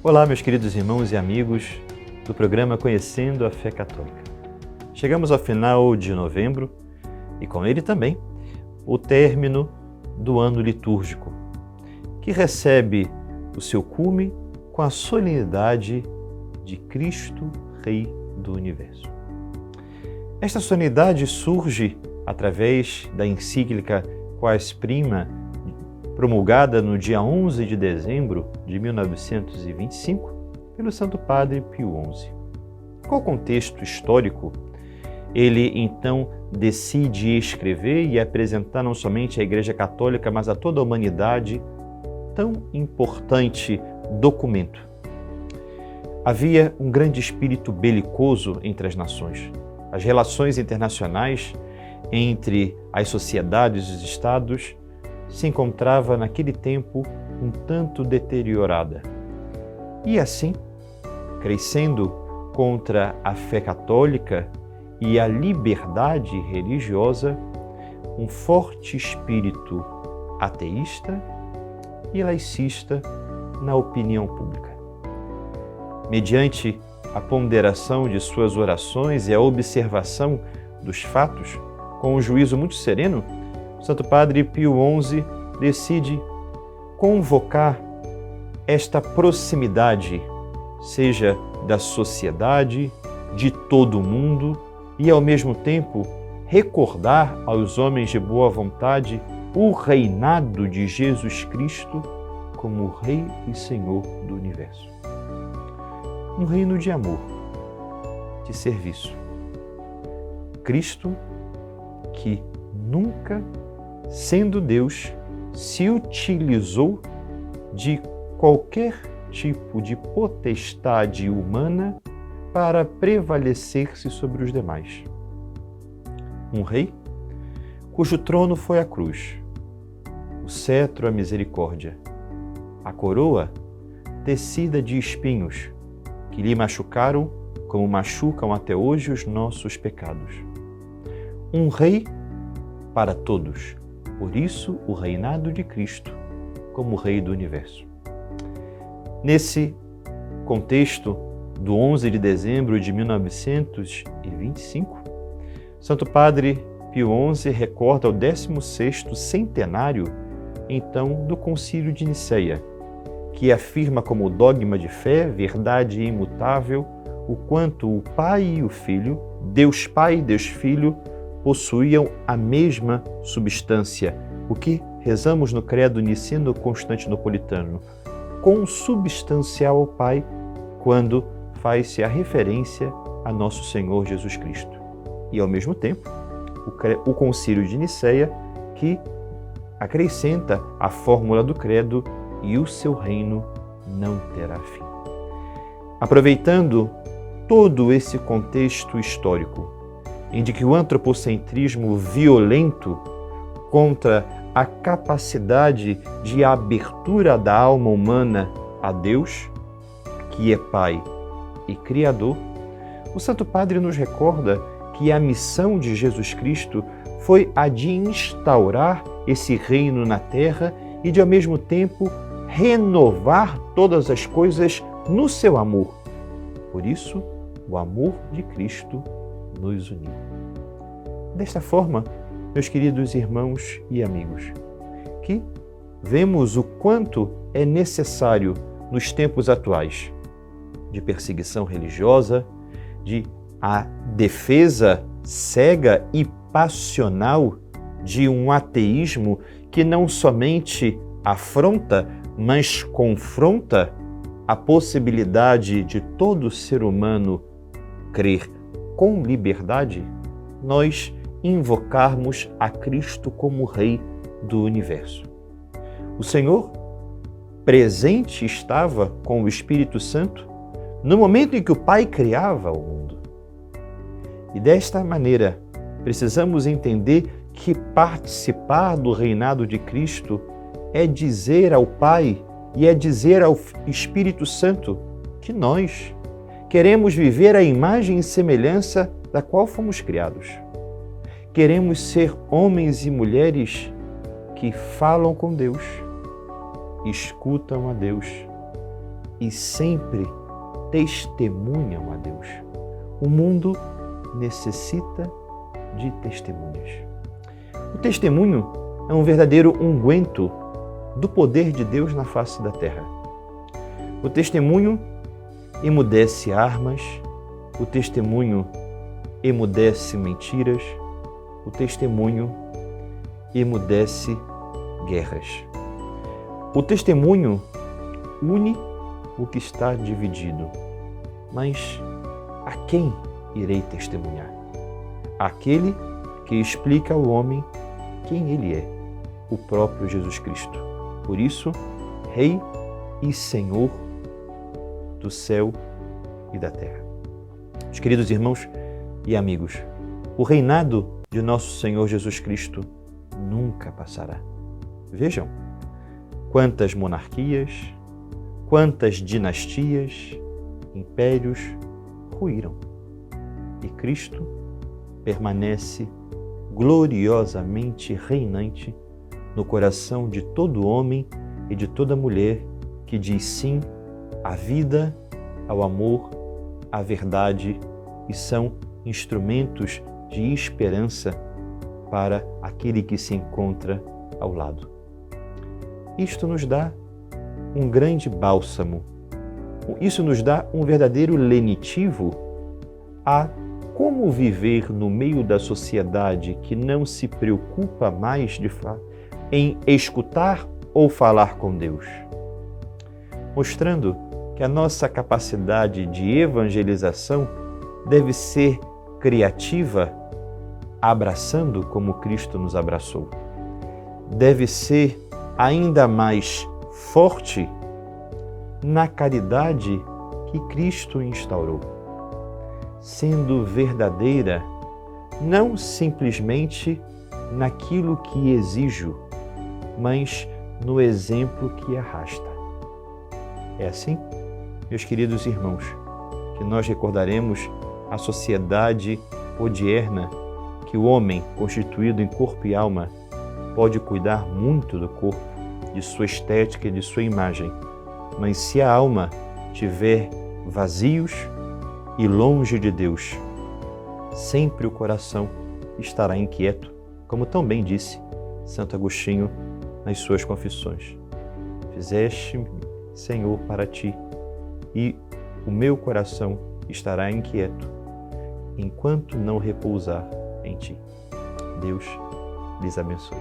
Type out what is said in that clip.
Olá, meus queridos irmãos e amigos do programa Conhecendo a Fé Católica. Chegamos ao final de novembro e com ele também o término do ano litúrgico, que recebe o seu cume com a solenidade de Cristo, Rei do Universo. Esta solenidade surge através da encíclica Quas Prima, promulgada no dia 11 de dezembro de 1925 pelo Santo Padre Pio XI. Qual o contexto histórico? Ele então decide escrever e apresentar não somente à Igreja Católica, mas a toda a humanidade tão importante documento. Havia um grande espírito belicoso entre as nações. As relações internacionais entre as sociedades e os estados se encontrava naquele tempo um tanto deteriorada. E assim, crescendo contra a fé católica e a liberdade religiosa, um forte espírito ateísta e laicista na opinião pública. Mediante a ponderação de suas orações e a observação dos fatos, com um juízo muito sereno, Santo Padre Pio XI decide convocar esta proximidade, seja da sociedade, de todo o mundo, e ao mesmo tempo recordar aos homens de boa vontade o reinado de Jesus Cristo como Rei e Senhor do Universo. Um reino de amor, de serviço. Cristo que nunca, sendo Deus, se utilizou de qualquer tipo de potestade humana para prevalecer-se sobre os demais. Um rei cujo trono foi a cruz, o cetro a misericórdia, a coroa tecida de espinhos que lhe machucaram como machucam até hoje os nossos pecados. Um rei para todos. Por isso, o reinado de Cristo como Rei do Universo. Nesse contexto do 11 de dezembro de 1925, Santo Padre Pio XI recorda o 16º centenário, então, do Concílio de Nicéia, que afirma como dogma de fé, verdade imutável, o quanto o Pai e o Filho, Deus Pai e Deus Filho, possuíam a mesma substância, o que rezamos no credo niceno-constantinopolitano, consubstancial ao Pai, quando faz-se a referência a nosso Senhor Jesus Cristo. E, ao mesmo tempo, o Concílio de Nicéia, que acrescenta a fórmula do credo e o seu reino não terá fim. Aproveitando todo esse contexto histórico, em que o antropocentrismo violento contra a capacidade de abertura da alma humana a Deus, que é Pai e Criador, o Santo Padre nos recorda que a missão de Jesus Cristo foi a de instaurar esse reino na terra e de, ao mesmo tempo, renovar todas as coisas no seu amor. Por isso, o amor de Cristo nos uniu. Desta forma, meus queridos irmãos e amigos, que vemos o quanto é necessário nos tempos atuais de perseguição religiosa, de a defesa cega e passional de um ateísmo que não somente afronta, mas confronta a possibilidade de todo ser humano crer com liberdade, nós invocarmos a Cristo como Rei do Universo. O Senhor presente estava com o Espírito Santo no momento em que o Pai criava o mundo. E desta maneira, precisamos entender que participar do reinado de Cristo é dizer ao Pai e é dizer ao Espírito Santo que nós queremos viver a imagem e semelhança da qual fomos criados. Queremos ser homens e mulheres que falam com Deus, escutam a Deus e sempre testemunham a Deus. O mundo necessita de testemunhas. O testemunho é um verdadeiro unguento do poder de Deus na face da terra. O testemunho emudece armas, o testemunho emudece mentiras, o testemunho emudece guerras. O testemunho une o que está dividido. Mas a quem irei testemunhar? Aquele que explica ao homem quem ele é, o próprio Jesus Cristo. Por isso, Rei e Senhor do céu e da terra. Meus queridos irmãos e amigos, o reinado de nosso Senhor Jesus Cristo nunca passará. Vejam quantas monarquias, quantas dinastias, impérios ruíram. E Cristo permanece gloriosamente reinante no coração de todo homem e de toda mulher que diz sim à vida, ao amor, à verdade e são instrumentos de esperança para aquele que se encontra ao lado. Isto nos dá um grande bálsamo. Isso nos dá um verdadeiro lenitivo a como viver no meio da sociedade que não se preocupa mais em escutar ou falar com Deus, mostrando que a nossa capacidade de evangelização deve ser criativa, abraçando como Cristo nos abraçou. Deve ser ainda mais forte na caridade que Cristo instaurou, sendo verdadeira não simplesmente naquilo que exijo, mas no exemplo que arrasta. É assim, meus queridos irmãos, que nós recordaremos a sociedade odierna, que o homem, constituído em corpo e alma, pode cuidar muito do corpo, de sua estética e de sua imagem, mas se a alma tiver vazios e longe de Deus, sempre o coração estará inquieto, como tão bem disse Santo Agostinho nas suas confissões. Fizeste-me, Senhor, para ti, e o meu coração estará inquieto, enquanto não repousar em ti. Deus lhes abençoe.